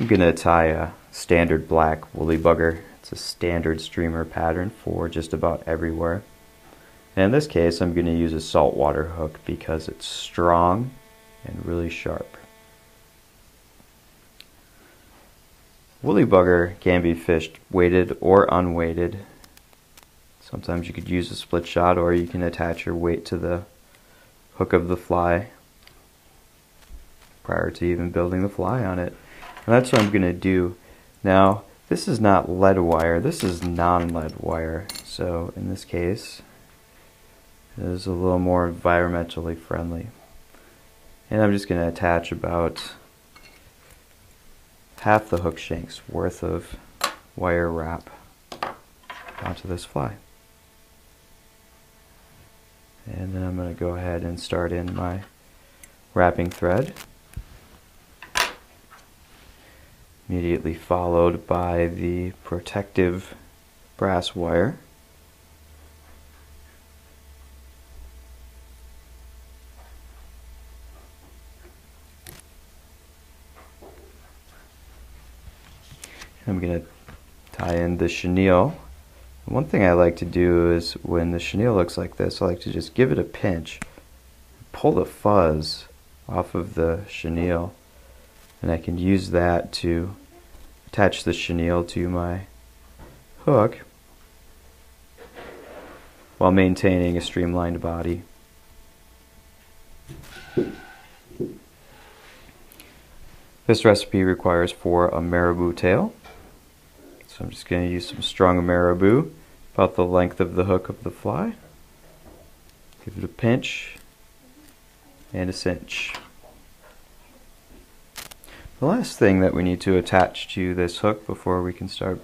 I'm going to tie a standard black woolly bugger. It's a standard streamer pattern for just about everywhere. And in this case, I'm going to use a saltwater hook because it's strong and really sharp. Woolly bugger can be fished weighted or unweighted. Sometimes you could use a split shot, or you can attach your weight to the hook of the fly prior to even building the fly on it. And that's what I'm going to do. Now, this is not lead wire, this is non-lead wire. So in this case, it is a little more environmentally friendly. And I'm just going to attach about half the hook shank's worth of wire wrap onto this fly. And then I'm going to go ahead and start in my wrapping thread, immediately followed by the protective brass wire. I'm going to tie in the chenille. One thing I like to do is when the chenille looks like this, I like to just give it a pinch, pull the fuzz off of the chenille, and I can use that to attach the chenille to my hook while maintaining a streamlined body. This recipe requires for a marabou tail. So I'm just going to use some strung marabou, about the length of the hook of the fly. Give it a pinch and a cinch. The last thing that we need to attach to this hook before we can start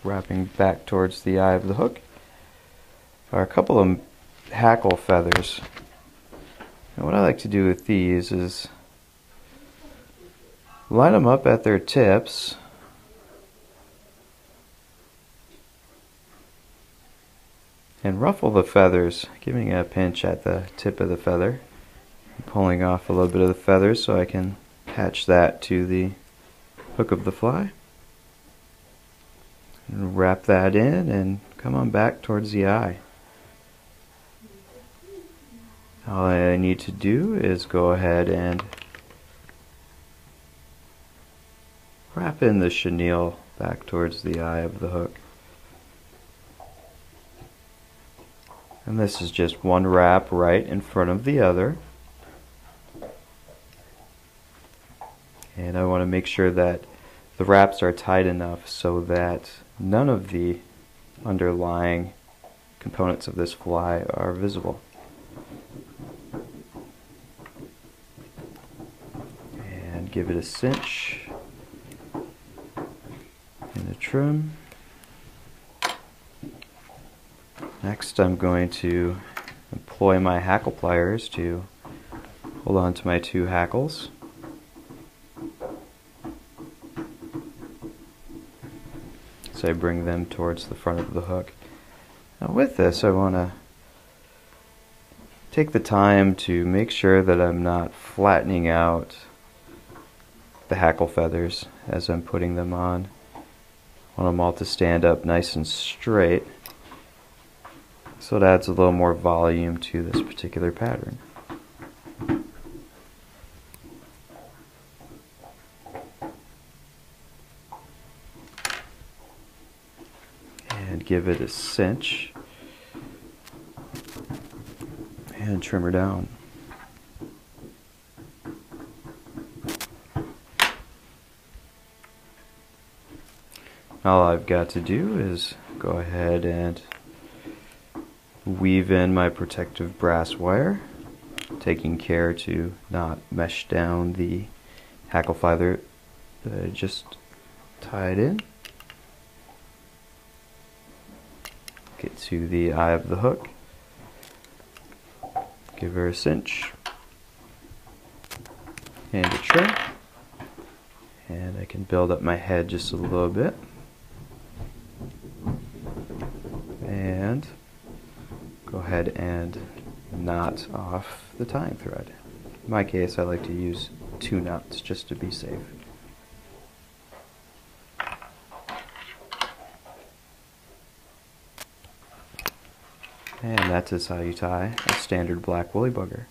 wrapping back towards the eye of the hook are a couple of hackle feathers. And what I like to do with these is line them up at their tips and ruffle the feathers, giving it a pinch at the tip of the feather, pulling off a little bit of the feathers so I can attach that to the hook of the fly. And wrap that in and come on back towards the eye. All I need to do is go ahead and wrap in the chenille back towards the eye of the hook. And this is just one wrap right in front of the other. And I want to make sure that the wraps are tight enough so that none of the underlying components of this fly are visible. And give it a cinch and a trim. Next, I'm going to employ my hackle pliers to hold on to my two hackles. So I bring them towards the front of the hook. Now with this, I want to take the time to make sure that I'm not flattening out the hackle feathers as I'm putting them on. I want them all to stand up nice and straight, so it adds a little more volume to this particular pattern. And give it a cinch and trim her down. All I've got to do is go ahead and weave in my protective brass wire, taking care to not mesh down the hackle feather that I just tied in. Get to the eye of the hook, give her a cinch and a trim, and I can build up my head just a little bit and go ahead and knot off the tying thread. In my case, I like to use 2 knots just to be safe. And that is how you tie a standard black woolly bugger.